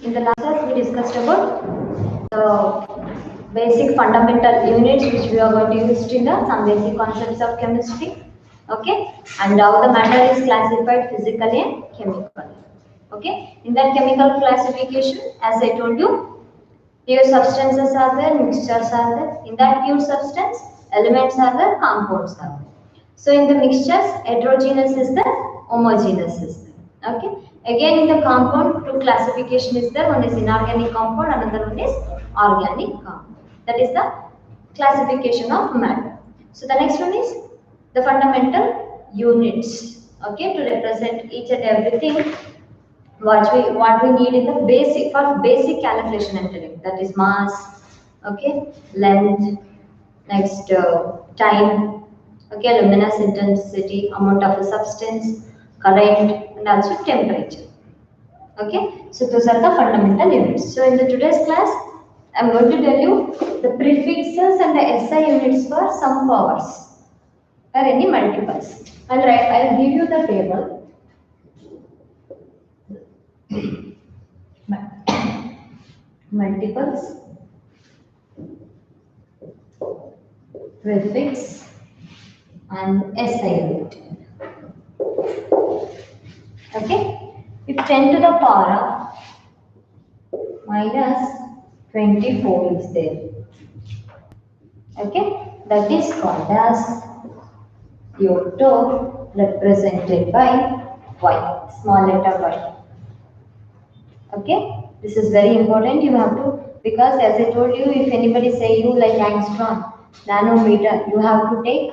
In the last class, we discussed about the basic fundamental units which we are going to use in the some basic concepts of chemistry. Okay, and how the matter is classified physically and chemically. Okay, in that chemical classification, as I told you, pure substances are there, mixtures are there. In that pure substance, elements are there, compounds are there. So in the mixtures, heterogeneous is there, homogeneous is there. Okay. Again in the compound, two classification is there. One is inorganic compound, another one is organic compound. That is the classification of matter. So the next one is the fundamental units. Okay, to represent each and everything what we need in the basic for basic calculation and telling, that is mass, okay, length, next time, okay, luminous intensity, amount of a substance, current, and also temperature. Okay, so those are the fundamental units. So in the today's class, I am going to tell you the prefixes and the SI units for some powers or any multiples. I'll give you the table. Multiples, prefix, and SI unit. Okay, if 10 to the power of minus 24 is there, okay, that is called as Kyoto, represented by Y, small letter Y. Okay, this is very important. You have to, because as I told you, if anybody say you like angstrom, nanometer, you have to take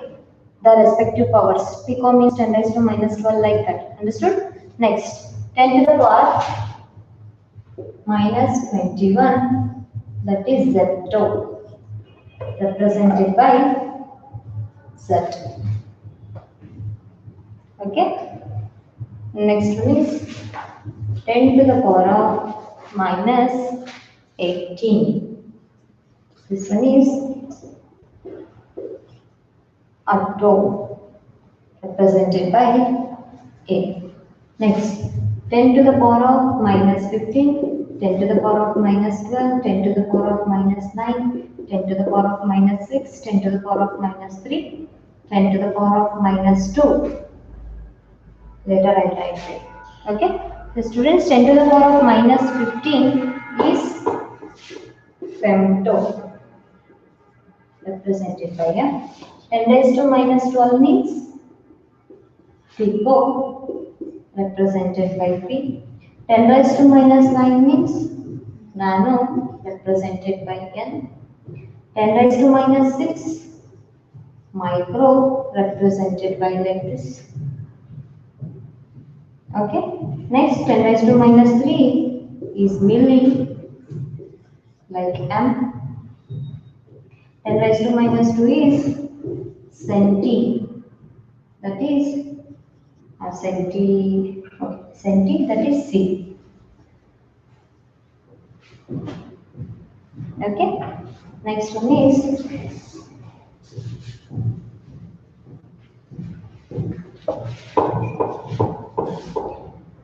the respective powers. Pico means 10 raised to minus 12 like that. Understood? Next, 10 to the power minus 21, that is Zepto, represented by Z. Okay. Next one is 10 to the power of minus 18. This one is Atto, represented by A. Next, 10 to the power of minus 15, 10 to the power of minus 12, 10 to the power of minus 9, 10 to the power of minus 6, 10 to the power of minus 3, 10 to the power of minus 2. Later I write it. Okay. The students, 10 to the power of minus 15 is femto, represented by a. 10 raised to minus 12 means pico, represented by P. 10 raised to minus 9 means nano, represented by N. 10 raised to minus 6, micro, represented by like this. Okay. Next, 10 raised to minus 3 is milli, like M. 10 raised to minus 2 is centi, that is centi, okay, centi, that is C. Okay. Next one is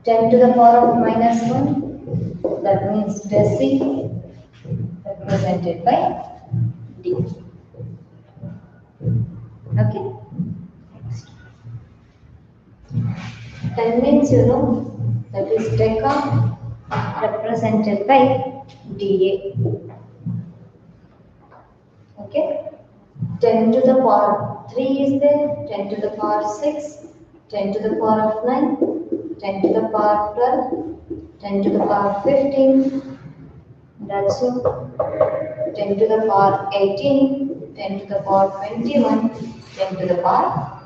10 to the power of minus 1, that means deci, represented by D. Okay. Next. 10 means you know, that is deca, represented by DA. Okay. 10 to the power 3 is there, 10 to the power 6, 10 to the power of 9, 10 to the power 12, 10 to the power 15, that's so 10 to the power 18, 10 to the power 21, 10 to the power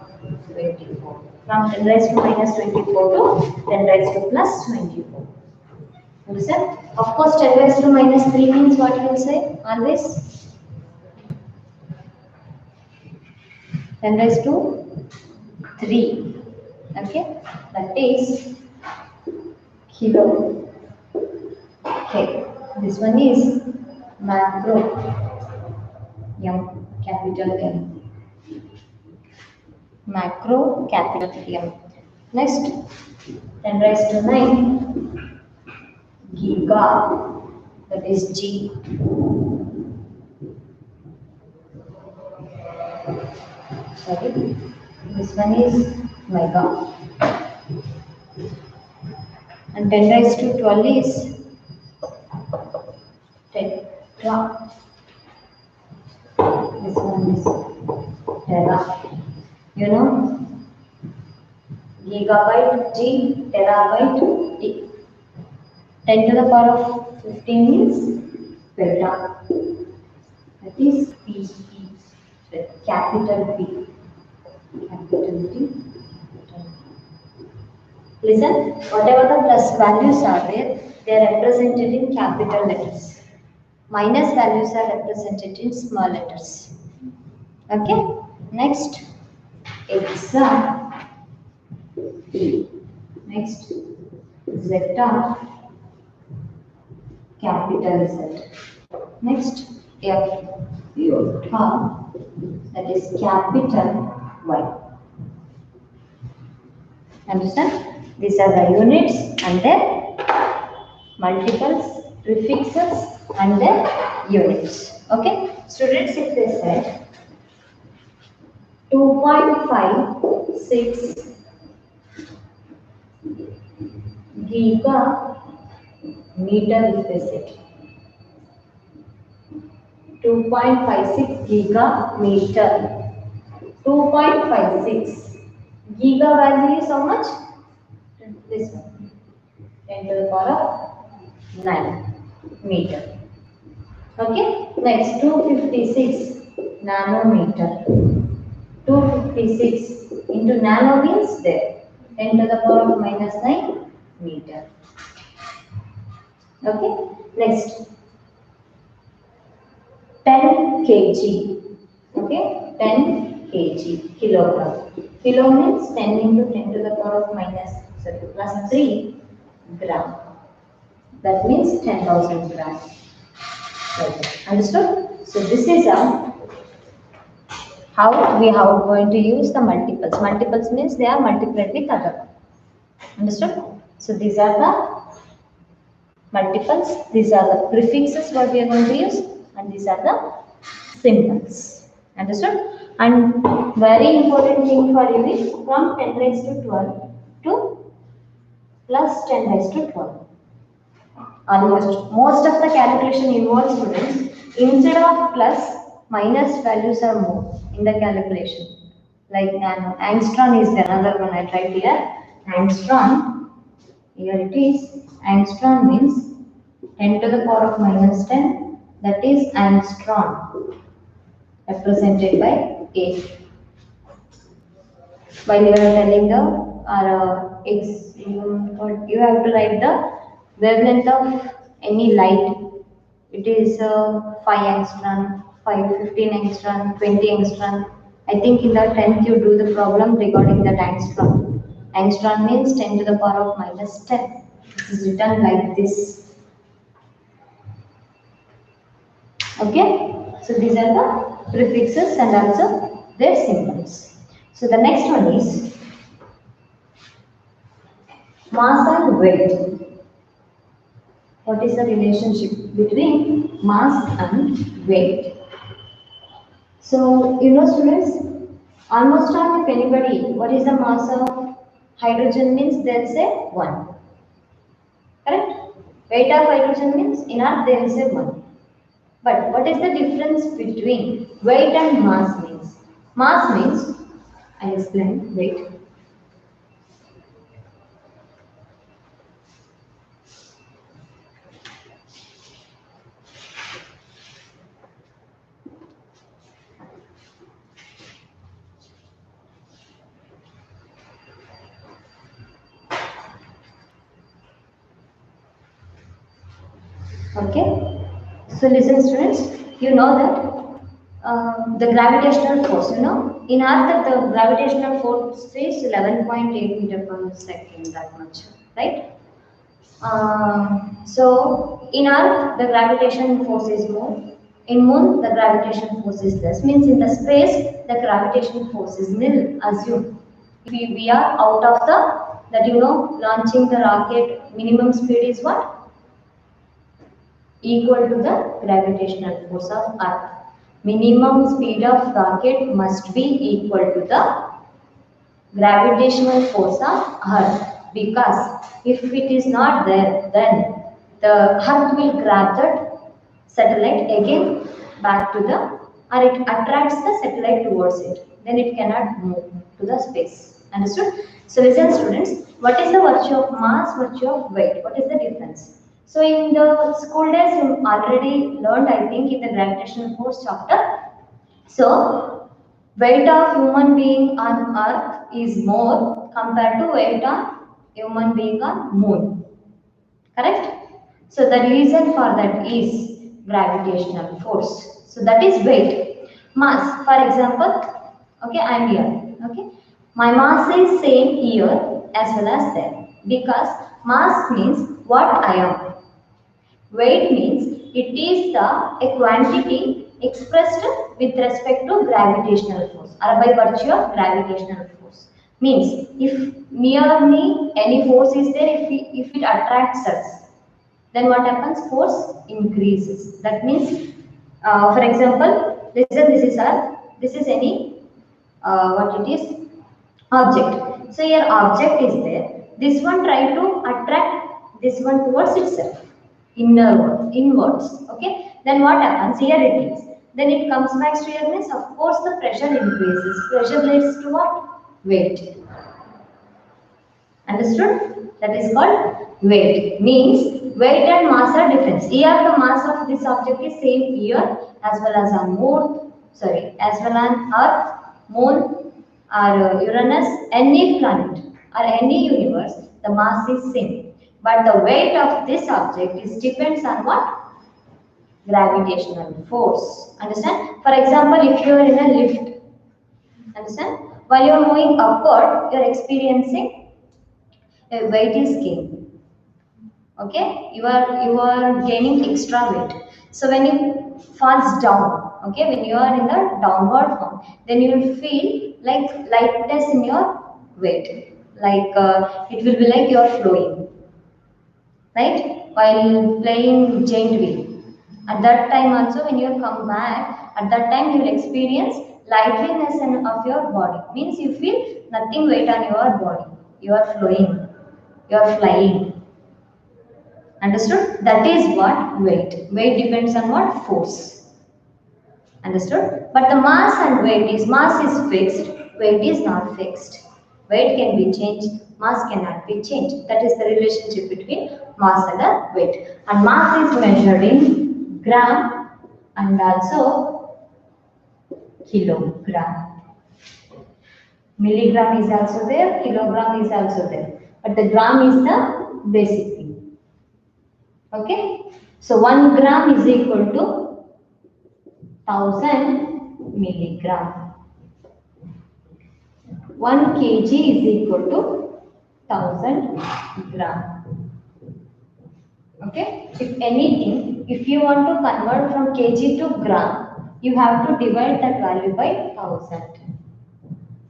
24. From 10 raised to minus 24 to 10 raised to plus 24. Understand? Of course, 10 raised to minus 3 means what you will say always? 10 raised to 3. Okay, that is kilo. Okay, this one is macro, M, capital M. Macro, capital M. Next, 10 raised to 9, giga, that is G. Sorry, this one is mega. And 10 raised to 12 is tetra. This one is tera. You know, gigabyte G, terabyte T. 10 to the power of 15 is beta. That is P, capital P. Capital P. Listen, whatever the plus values are there, they are represented in capital letters. Minus values are represented in small letters. Okay? Next, exa. Next, zeta, capital Z. Next, F, iota, that is capital Y. Understand? These are the units and their multiples, prefixes and their units. Okay? Students, if they said 2.56 giga meter, if they said 2.56 giga meter. 2.56 giga value is how much? This one. 10 to the power of 9 meter. Okay. Next, 256 nanometer. 256 into nano means there. 10 to the power of minus 9 meter. Okay. Next, 10 kg. Okay. 10 kg. Kilogram. Kilo means 10 into 10 to the power of plus 3 gram. That means 10,000 grams. Right. Understood? So this is how we are going to use the multiples. Multiples means they are multiplied with other. Understood? So these are the multiples. These are the prefixes what we are going to use, and these are the symbols. Understood? And very important thing for you is from 10 raised to 12 to plus 10 raised to 12. Almost most of the calculation involves, students, instead of plus, minus values are more in the calculation. Like nano, angstrom is another one I tried here. Angstrom, here it is. Angstrom means 10 to the power of minus 10. That is angstrom, represented by 8. While you are telling the you have to write the wavelength of any light. It is 5 angstrom, 15 angstrom, 20 angstrom. I think in the 10th you do the problem regarding that angstrom. Angstrom means 10 to the power of minus 10. This is written like this. Okay? So these are the prefixes and also their symbols. So the next one is mass and weight. What is the relationship between mass and weight? So, you know, students, almost all, if anybody, what is the mass of hydrogen means, they'll say 1. Correct? Weight of hydrogen means in earth they will say 1. But what is the difference between weight and mass means? Mass means, I'll explain, wait. Okay, so listen, students, you know that the gravitational force, you know, in earth the gravitational force is 11.8 meter per second, that much, right? So in earth the gravitation force is more, in moon the gravitation force is less, means in the space the gravitation force is nil, assume. If we are out of the, that you know, launching the rocket, minimum speed is what? equal to the gravitational force of Earth. Minimum speed of rocket must be equal to the gravitational force of Earth, because if it is not there, then the Earth will grab that satellite again back to the, or it attracts the satellite towards it. Then it cannot move to the space. Understood? So listen students, what is the virtue of mass, virtue of weight? What is the difference? So in the school days you already learned, I think, in the gravitational force chapter. So weight of human being on earth is more compared to weight of human being on moon. Correct? So the reason for that is gravitational force. So that is weight. Mass, for example, okay, I am here. Okay, my mass is same here as well as there, because mass means what I am. Weight means it is a quantity expressed with respect to gravitational force or by virtue of gravitational force. Means if near me any force is there, if it attracts us, then what happens? Force increases. That means, for example, listen, this is our, this is any, what it is, object. So your object is there. This one try to attract this one towards itself, inwards. Okay. Then what happens? Here it is. Then it comes back to your means. Of course, the pressure increases. Pressure leads to what? Weight. Understood? That is called weight. Means weight and mass are different. Here the mass of this object is same here as well as on moon, sorry, as well as Earth, moon, or Uranus, any planet or any universe, the mass is same. But the weight of this object is depends on what? Gravitational force. Understand? For example, if you are in a lift, understand? While you are moving upward, you are experiencing a weight is gained. Okay, you are gaining extra weight. So when you falls down, okay, when you are in the downward form, then you will feel like lightness in your weight, like it will be like you are flowing, right? While playing giant wheel, at that time also when you come back, at that time you will experience lightness of your body. Means you feel nothing weight on your body. You are flowing, you are flying. Understood? That is what weight. Weight depends on what? Force. Understood? But the mass and weight is, mass is fixed, weight is not fixed. Weight can be changed, mass cannot be changed. That is the relationship between mass and the weight. And mass is measured in gram and also kilogram. Milligram is also there, kilogram is also there. But the gram is the basic thing. Okay, so 1 gram is equal to 1000 milligram. 1 kg is equal to 1000 gram. Okay, if anything, if you want to convert from kg to gram, you have to divide that value by 1000.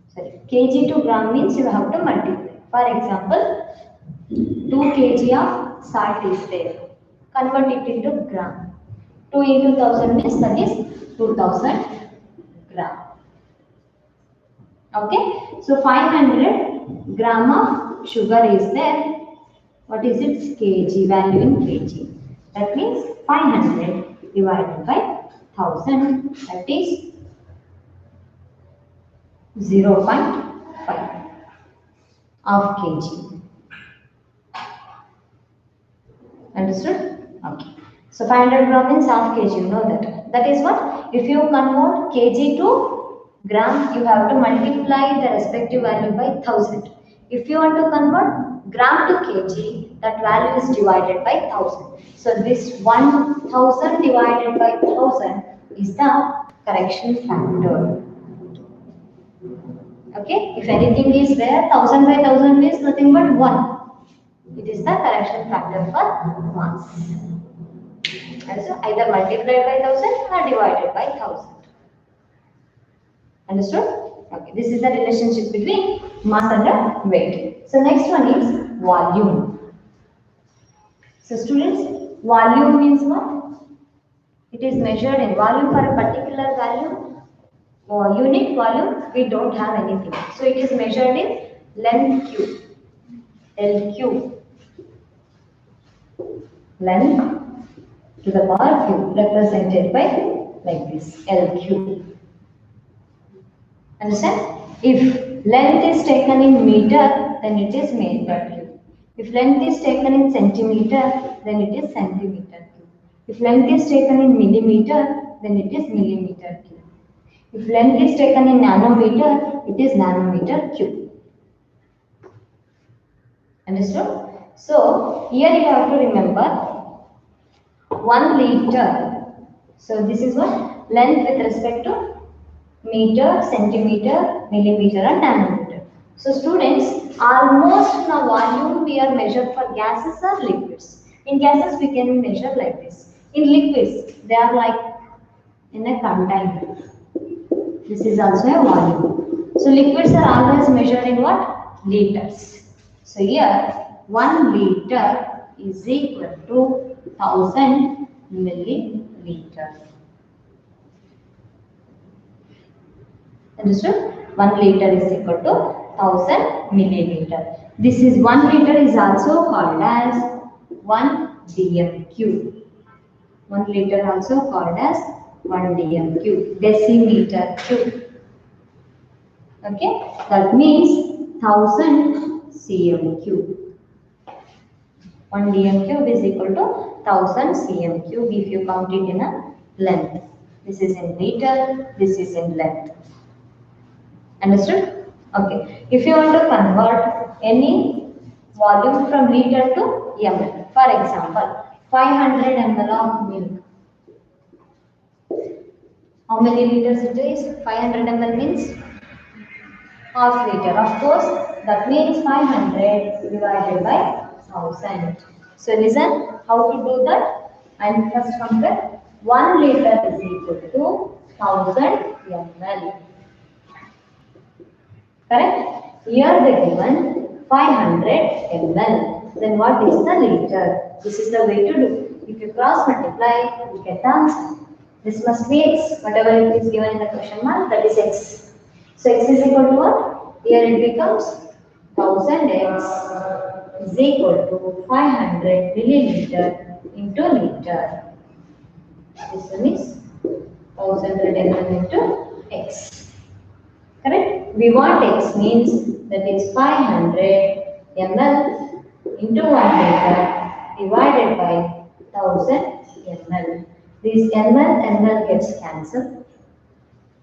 Sorry, kg to gram means you have to multiply. For example, 2 kg of salt is there. Convert it into gram. 2 into 1000 means that is 2000 gram. Okay. So 500 gram of sugar is there. What is its kg value in kg? That means 500 divided by 1000. That is 0.5 of kg. Understood? Okay. So 500 gram means half kg, you know that. That is what? If you convert kg to gram, you have to multiply the respective value by 1000. If you want to convert gram to kg, that value is divided by 1000. So this 1000 divided by 1000 is the correction factor. Okay? If anything is there, 1000 by 1000 is nothing but 1. It is the correction factor for mass. So either multiplied by 1000 or divided by 1000. Understood? Okay, this is the relationship between mass and weight. So next one is volume. So students, Volume means what? It is measured in volume for a particular value or unit volume. We don't have anything. So it is measured in length cube. LQ. Length to the power cube represented by like this LQ. Understand? If length is taken in meter, then it is meter cube. If length is taken in centimeter, then it is centimeter cube. If length is taken in millimeter, then it is millimeter cube. If length is taken in nanometer, it is nanometer cube. Understood? So here you have to remember 1 liter. So this is what? Length with respect to meter, centimeter, millimeter and nanometer. So students, almost in a volume we are measured for gases or liquids. In gases we can measure like this. In liquids they are like in a container. This is also a volume. So liquids are always measured in what? Liters. So here 1 liter is equal to 1000 milliliter. Understood? 1 liter is equal to 1000 milliliter. This is 1 liter is also called as 1 dm cube. 1 liter also called as 1 dm cube, decimeter cube. Okay, that means 1000 cm cube. 1 dm cube is equal to 1000 cm cube if you count it in a length. This is in meter, this is in length. Understood? Okay. If you want to convert any volume from liter to ml, for example, 500 ml of milk. How many liters it is? 500 ml means half liter. Of course, that means 500 divided by 1000. So listen how to do that. And first compare 1 liter is equal to 1000 ml. Correct? Here they given 500 ml. Then what is the liter? This is the way to do. If you cross multiply, you get the answer. This must be x. Whatever it is given in the question mark, that is x. So x is equal to what? Here it becomes 1000x is equal to 500 milliliter into liter. This one is 1000 ml into x. Correct? We want x means that is 500 ml into 1 liter divided by 1000 ml. This ml gets cancelled.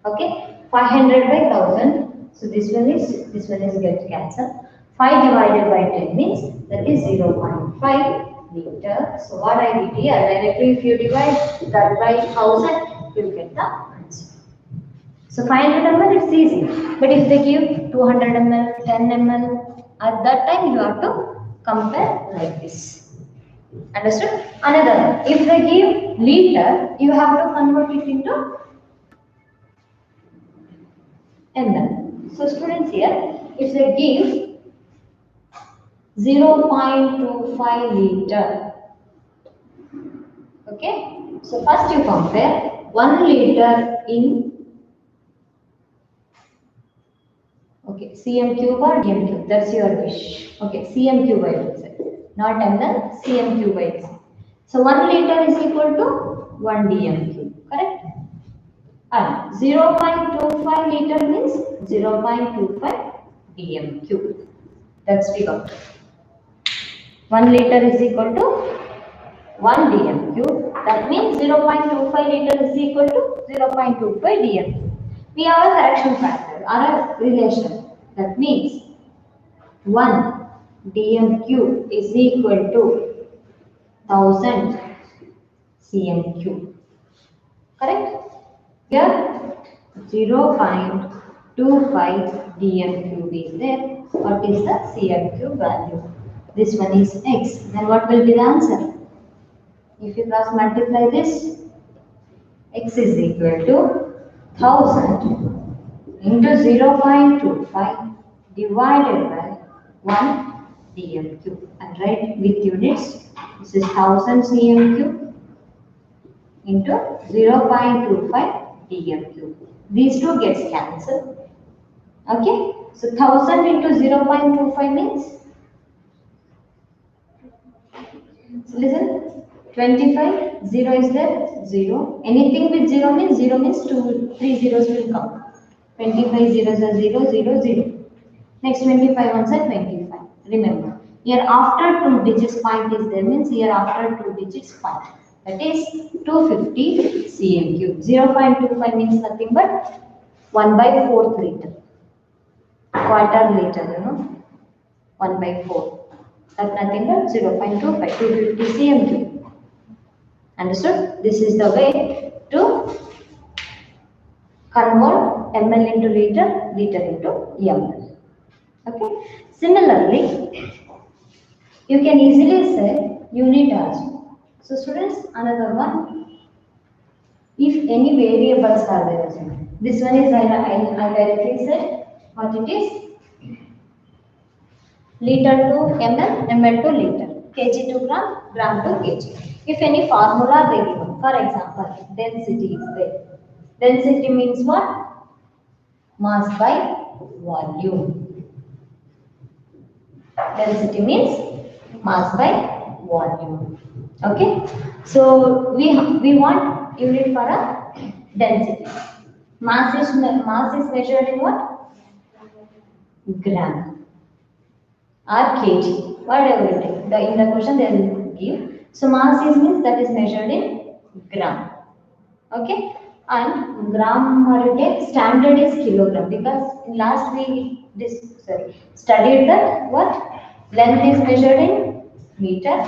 Okay? 500 by 1000. So this one is get cancelled. 5 divided by 10 means that is 0.5 liter. So what I did here, directly if you divide that by 1000, you will get the answer. So 500 ml is easy, but if they give 200 ml, 10 ml, at that time you have to compare like this. Understood? Another, if they give liter, you have to convert it into ml. So students here, if they give 0.25 liter, okay? So first you compare 1 liter in cm cube or dm cube, that's your wish. Okay, cm cube I will say, not ml, cm cube I will say. So 1 liter is equal to 1 dm cube, correct? And 0.25 liter means 0.25 dm cube. That's we got. 1 liter is equal to 1 dm cube. That means 0.25 liter is equal to 0.25 dm cube. We have a correction factor or a relation. That means 1 dm cube is equal to 1000 cm cube. Correct? Here 0.25 dm cube is there. What is the cm cube value? This one is x. Then what will be the answer? If you cross multiply this, x is equal to 1000 into 0.25 divided by 1 dm cube. And write with units This is 1000 cm cube into 0.25 dm cube. These two gets cancelled. Okay, so 1000 into 0.25 means, so listen, 25, 0 is there, 0. Anything with 0 means 2, 3 zeros will come. 25 zeros are 0, 0, 0. Next 25 ones are 25. Remember, here after 2 digits point is there means here after 2 digits point. That is 250 cm cube. 0.25 means nothing but 1 by 4th liter. Quarter liter, 1 by 4. That's nothing but 0.25, 250 cm cube. Understood? This is the way to convert ml into liter, liter into ml. Okay. Similarly, you can easily say unit also. So students, another one. If any variables are there, this one is I directly said what it is. Liter to ml, ml to liter, kg to gram, gram to kg. If any formula they given, for example, density is there. Density means what? Mass by volume. Density means mass by volume. Okay. So we want unit for a density. Mass is measured in what? Gram or kg, whatever it is. In the question they will give. So mass is means that is measured in gram. Okay, and gram or you take standard is kilogram, because in last we studied that what length is measured in meter,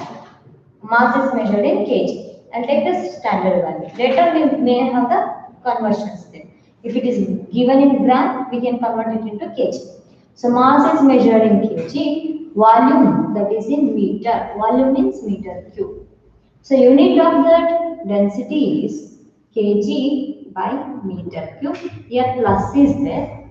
mass is measured in kg. And take the standard value. Later we may have the conversions there. If it is given in gram, we can convert it into kg. So mass is measured in kg, volume that is in meter. Volume means meter cube. So unit of that density is kg by meter cube. Here plus is there.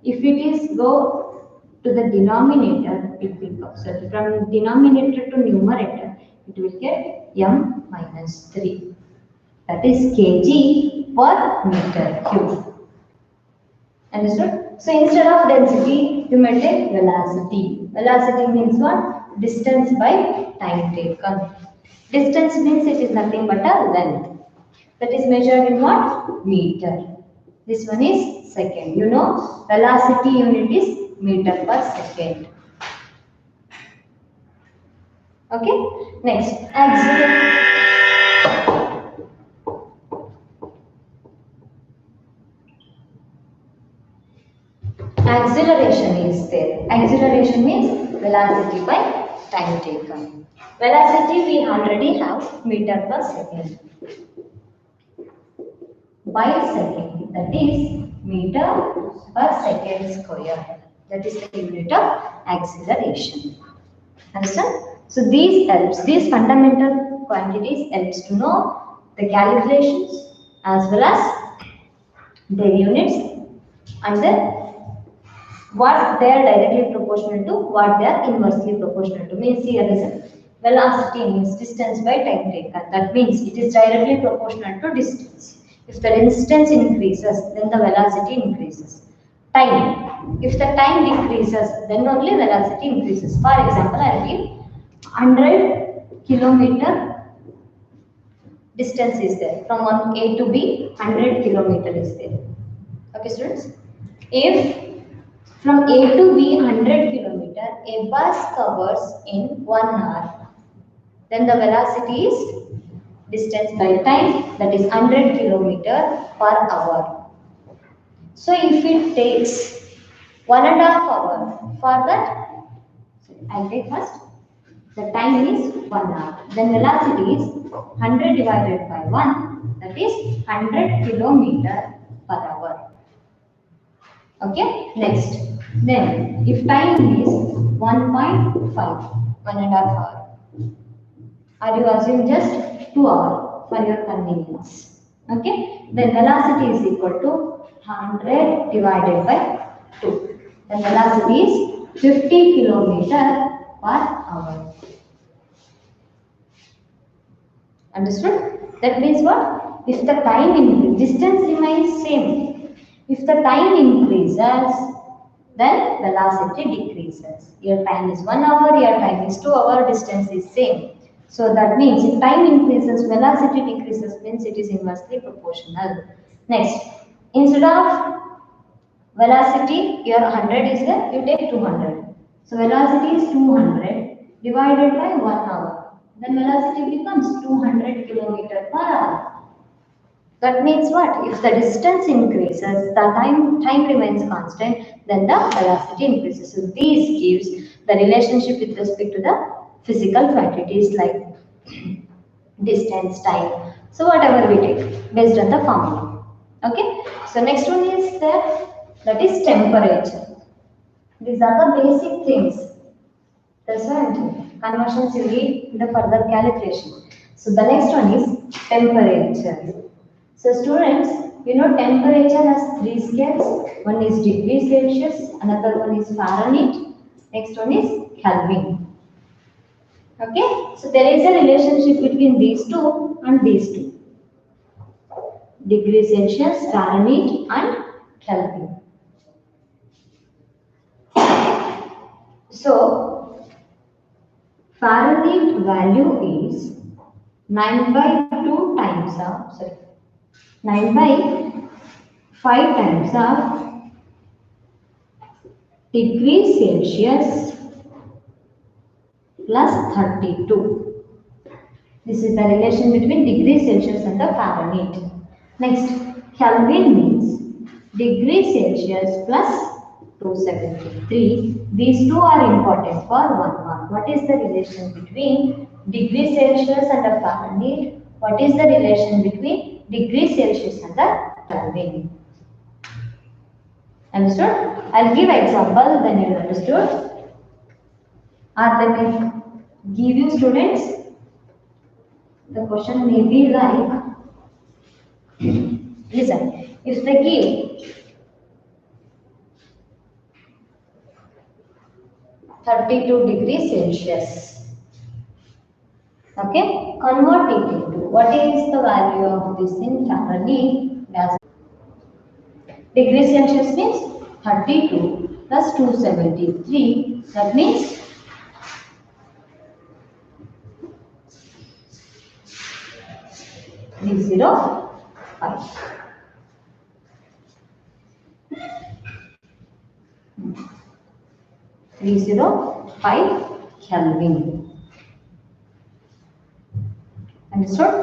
If it is go to the denominator, it will go. So from denominator to numerator, it will get m minus 3. That is kg per meter cube. Understood? So instead of density, you may take velocity. Velocity means what? Distance by time taken. Distance means it is nothing but a length. That is measured in what? Meter. This one is second. You know, velocity unit is meter per second. Okay. Next, acceleration is there. Acceleration means velocity by time taken. Velocity we already have meter per second. By second, that is meter per second square. That is the unit of acceleration. Understand? So these fundamental quantities helps to know the calculations as well as their units, and then what they are directly proportional to, what they are inversely proportional to. Means here is a velocity means distance by time taken. That means it is directly proportional to distance. If the distance increases, then the velocity increases. Time. If the time decreases, then only velocity increases. For example, I will give 100 kilometer distance is there. From one A to B, 100 kilometer is there. Okay, students? If from A to B 100 kilometer, a bus covers in 1 hour, then the velocity is distance by time, that is 100 kilometer per hour. So if it takes 1.5 hours for that, I'll take first, the time is 1 hour. Then velocity is 100 divided by 1, that is 100 kilometer per hour. Okay, next. Then, if time is 1.5, 1.5 hour, or you assume just 2 hours for your convenience. Okay, then velocity is equal to 100 divided by 2. Then velocity is 50 kilometer per hour. Understood? That means what? If the time increases, distance remains same. If the time increases, then velocity decreases. Your time is 1 hour, your time is 2 hour, distance is same. So that means if time increases, velocity decreases, means it is inversely proportional. Next, instead of velocity, your 100 is there, you take 200. So velocity is 200 divided by 1 hour. Then velocity becomes 200 kilometer per hour. That means what? If the distance increases, the time remains constant, then the velocity increases. So this gives the relationship with respect to the physical quantities like distance, time. So whatever we take based on the formula. Okay. So next one is that is temperature. These are the basic things. That's why conversions you need the further calculation. So the next one is temperature. So students, you know temperature has three scales. One is degree Celsius, another one is Fahrenheit, next one is Kelvin. Okay, so there is a relationship between these two and these two. Degree Celsius, Fahrenheit and Kelvin. So, Fahrenheit value is 9 by 2 times of, 9 by 5 times of degree Celsius plus 32. This is the relation between degree Celsius and the Fahrenheit. Next, Kelvin means degree Celsius plus 273. These two are important for 1 mark. What is the relation between degree Celsius and the Fahrenheit? What is the relation between degree Celsius and the Kelvin? Understood? I'll give example, then you understood. Or they may give you students. The question may be like, listen, if they give 32 degrees Celsius, okay, convert it into what is the value of this in Fahrenheit? Degree Celsius means 32 plus 273, that means 305. 305 Kelvin. Understood?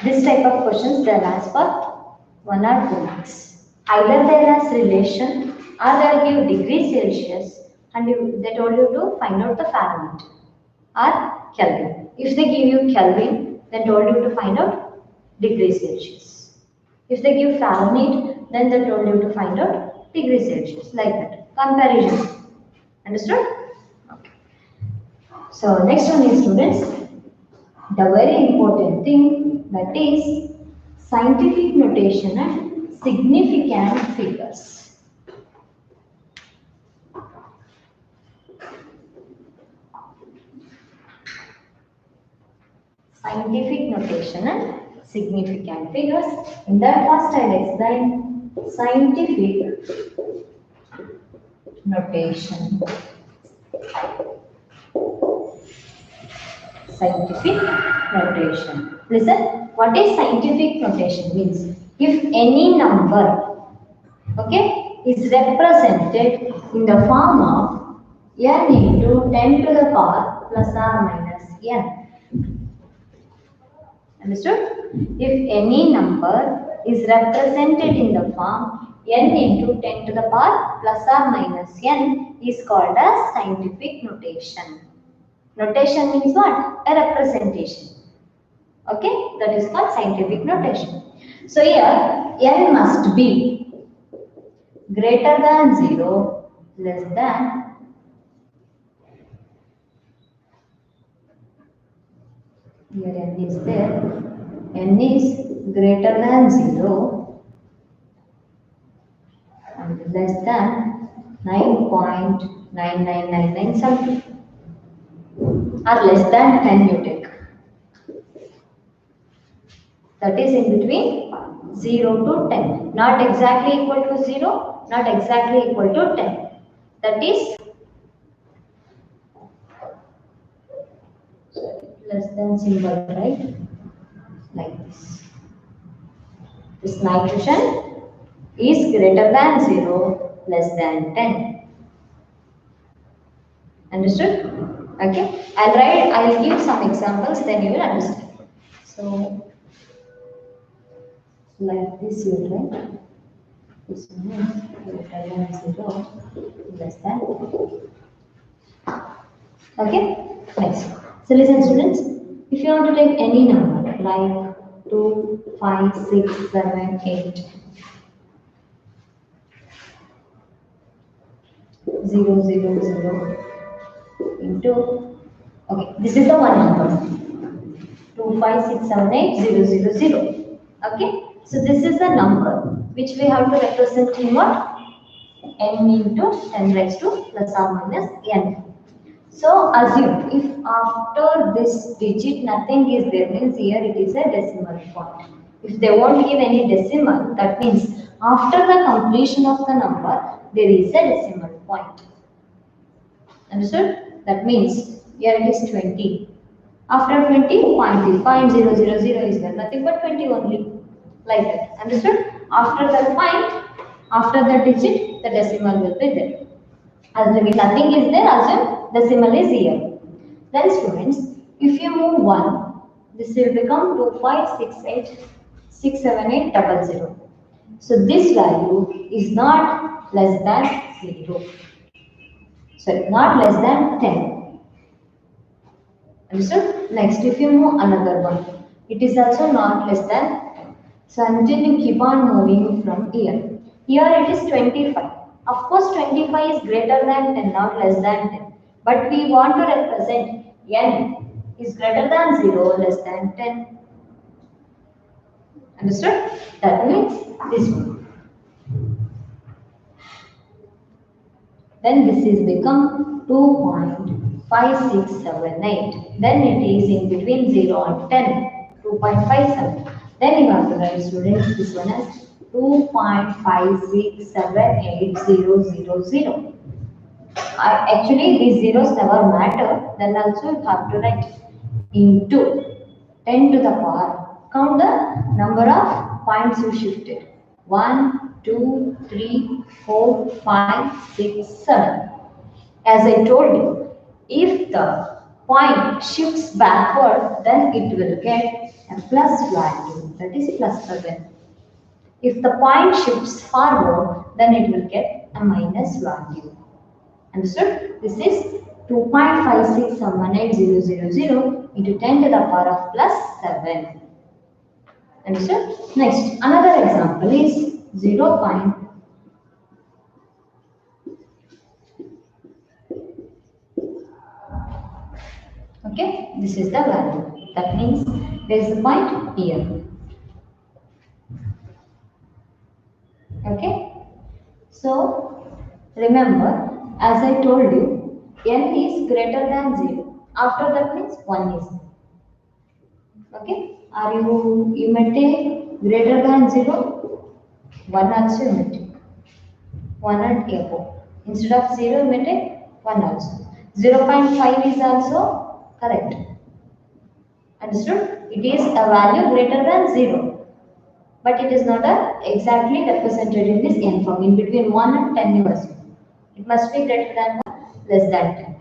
This type of questions they are asked for 1 or 2 marks. Either they ask relation or they give degree Celsius and they told you to find out the Fahrenheit or Kelvin. If they give you Kelvin, then told you to find out degree Celsius. If they give Fahrenheit, then they told you to find out degree Celsius, like that. Comparison. Understood? Okay. So next one is students, the very important thing, that is scientific notation and significant figures. Scientific notation and significant figures. In that first I'll explain scientific notation. Scientific notation. Listen, what is scientific notation means? If any number, okay, is represented in the form of n into 10 to the power plus or minus n. Understood? If any number is represented in the form n into 10 to the power plus or minus n is called as scientific notation. Notation means what? A representation. Okay, that is called scientific notation. So here n must be greater than 0, less than here n is there, n is greater than 0 and less than 9.9999 something, or less than 10 you take. That is in between 0 to 10. Not exactly equal to 0, not exactly equal to 10. That is less than symbol, right? Like this. This nitrogen is greater than 0, less than 10. Understood? Okay. I'll give some examples, then you will understand. So, like this you write. This one is greater than 0, less than 10. Okay? Next. So listen students, if you want to take any number like 2, 5, 6, 7, 8, 0, 0, 0 into, okay, this is the one number. 2, 5, 6, 7, 8, 0, 0, 0. Okay? So this is the number which we have to represent in what? N into 10 raised to plus or minus n. So assume if after this digit nothing is there, means here it is a decimal point. If they won't give any decimal, that means after the completion of the number there is a decimal point. Understood? That means here it is 20. After 20, point 0, 0, 0 is there, nothing but 20 only. Like that. Understood? After that point, after the digit, the decimal will be there. Assuming nothing is there, assume decimal is here. Then students, if you move 1, this will become 2, 5, 6, 8, 6, 7, 8, 0. So this value is not less than 0. Sorry, not less than 10. Understood? Next, if you move another one, it is also not less than 10. So until you keep on moving from here. Here it is 25. Of course, 25 is greater than 10, not less than 10. But we want to represent n is greater than 0, less than 10. Understood? That means this one. Then this is become 2.5678. Then it is in between 0 and 10, 2.57. Then you have to write students this one as 2.567800. Actually these zeros never matter. Then also you have to write into 10 to the power. Count the number of points you shifted. 1, 2, 3, 4, 5, 6, 7. As I told you, if the point shifts backward, then it will get a plus value, that is plus 7. If the point shifts forward, then it will get a minus value. Understood? This is 2.567800 into 10 to the power of plus 7. Understood? Next, another example is 0. Okay, this is the value. That means there is a point here. Okay, so remember, as I told you, n is greater than 0. After that means 1 is. Okay, you may take greater than 0, 1 also you may take. 1 and above. Instead of 0, you may take 1 also. 0.5 is also correct. Understood? It is a value greater than 0. But it is not exactly represented in this n form. In between 1 and 10 you assume. It must be greater than 1, less than 10.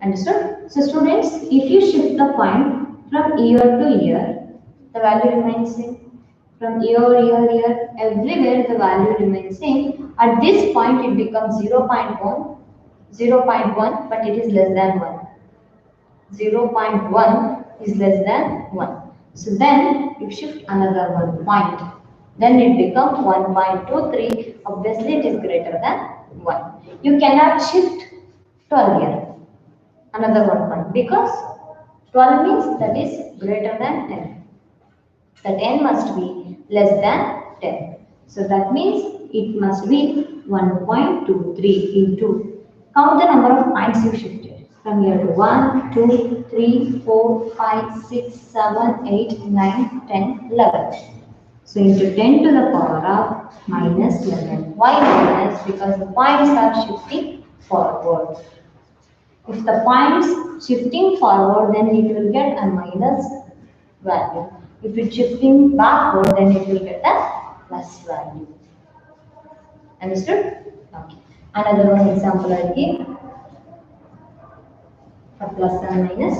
Understood? So students, if you shift the point from year to year, the value remains same. From year, everywhere the value remains same. At this point it becomes 0.1, 0.1, but it is less than 1. 0.1 is less than 1. So then you shift another 1 point. Then it becomes 1.23. Obviously it is greater than 1. You cannot shift 12 here. Another 1 point. Because 12 means that is greater than 10. That n must be less than 10. So that means it must be 1.23 into. Count the number of points you shifted. From here to 1, 2, 3, 4, 5, 6, 7, 8, 9, 10, 11. So into 10 to the power of minus 11. Why minus? Because the points are shifting forward. If the points shifting forward, then it will get a minus value. If it's shifting backward, then it will get a plus value. Understood? Okay. Another one example I give. A plus and minus.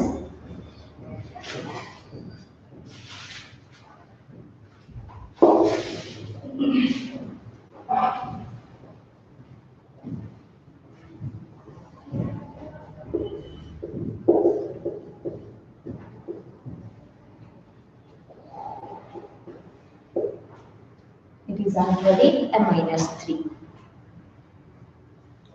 It is already a minus 3.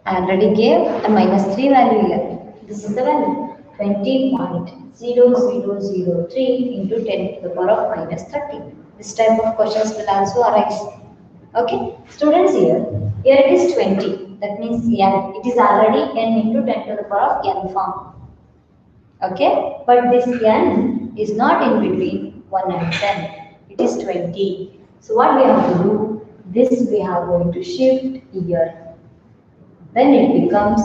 I already gave a minus 3 value here. This is the value. 20.0003 into 10 to the power of minus 30. This type of questions will also arise. Okay, students, here it is 20. That means n. It is already n into 10 to the power of n form. Okay, but this n is not in between 1 and 10. It is 20. So what we have to do? This we are going to shift here. Then it becomes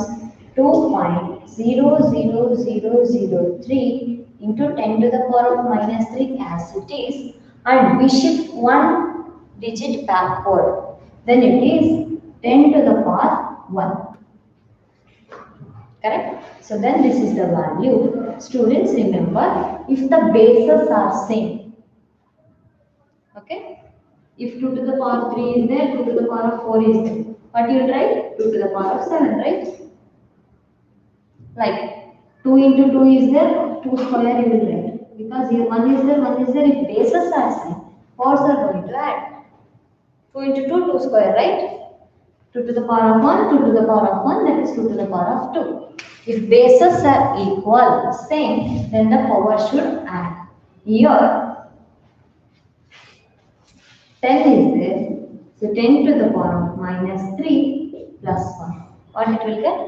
2.00003 into 10 to the power of minus 3 as it is, and we shift one digit backward. Then it is 10 to the power 1. Correct? So then this is the value. Students, remember, if the bases are same. Okay? If 2 to the power 3 is there, 2 to the power of 4 is there. What you will write? 2 to the power of 7, right? Like 2 into 2 is there, 2 square you will write. Because here 1 is there, 1 is there. If bases are same, 4s are going to add. 2 into 2, 2 square, right? 2 to the power of 1, 2 to the power of 1, that is 2 to the power of 2. If bases are equal, same, then the power should add. Here, 10 is there, so 10 to the power of minus 3 plus 1. What it will get?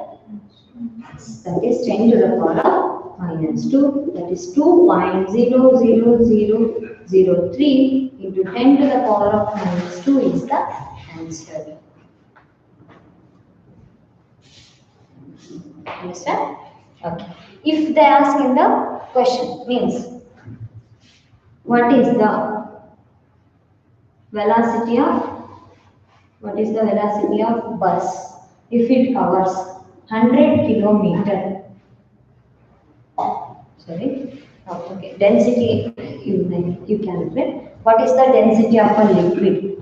That is 10 to the power of minus 2, that is 2.00003 into 10 to the power of minus 2 is the answer. Understand? Okay. If they ask in the question, means what is the velocity of bus if it covers 100 kilometer? Sorry. Oh, okay. Density you calculate. What is the density of a liquid?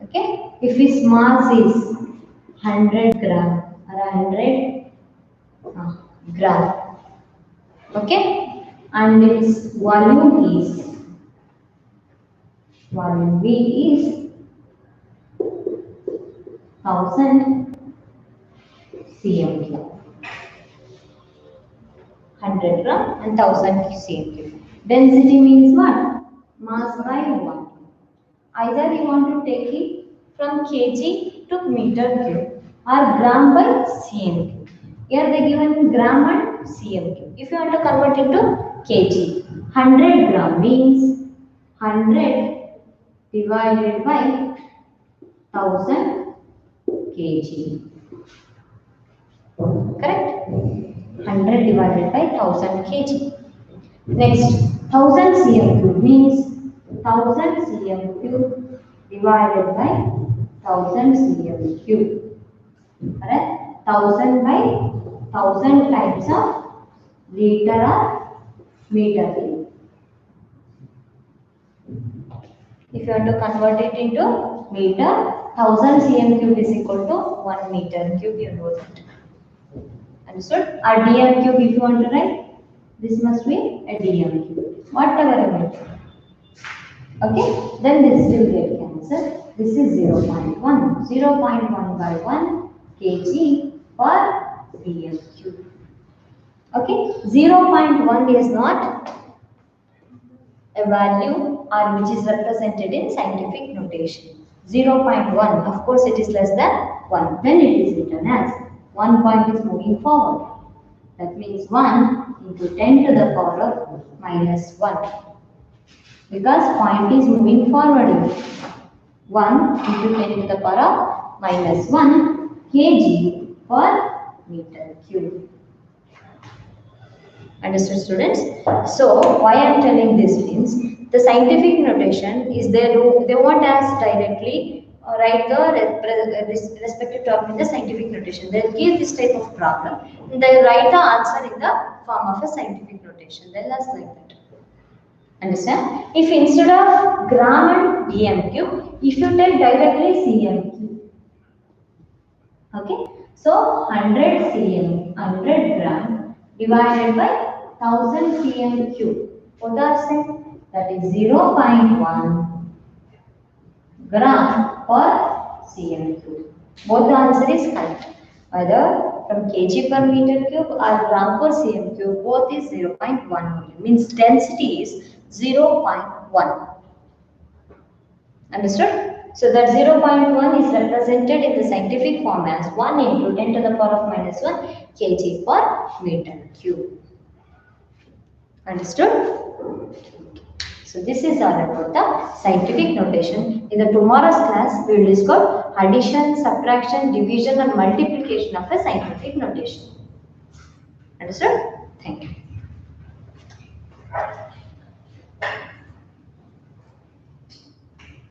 Okay. If its mass is 100 gram or 100 gram, okay, and its volume V is 1000 cm3, 100 gram and 1000 cm3. Density means what? Mass by volume. Either you want to take it from kg to meter cube or gram by cm cube. Here they given gram and cm cube. If you want to convert into kg, 100 gram means 100 divided by 1000 kg. Correct? 100 divided by 1000 kg. Next, 1000 cm cube means 1000 cm cube divided by 1000 cm cube. Correct? 1000 by 1000 times of liter or meter cube. If you want to convert it into meter, 1000 cm cube is equal to 1 meter cube. You know that. Understood? A dm cube, if you want to write, this must be a dm cube. Whatever you want. Okay? Then this will get cancelled. This is 0.1. 0.1 by 1 kg per dm cube. Okay? 0.1 is not a value or which is represented in scientific notation. 0.1, of course it is less than 1. Then it is written as 1 point is moving forward. That means 1 into 10 to the power of minus 1. Because point is moving forward. 1 into 10 to the power of minus 1 kg per meter cube. Understood, students? So, why I am telling this means the scientific notation is they won't ask directly write the respective term in the scientific notation. They'll give this type of problem. They'll write the answer in the form of a scientific notation. They'll ask like that. Understand? If instead of gram and dm cube, if you take directly cm cube. Okay? So 100 cm, 100 gram divided by 1000 cm cube. What are saying? That is 0.1 gram per cm cube. Both the answer is correct. Whether from kg per meter cube or gram per cm cube, both is 0.1 means density is 0.1. Understood? So that 0.1 is represented in the scientific form as 1 into 10 to the power of minus 1 kg per meter cube. Understood? So this is all about the scientific notation. In the tomorrow's class, we will discuss addition, subtraction, division and multiplication of a scientific notation. Understood? Thank you.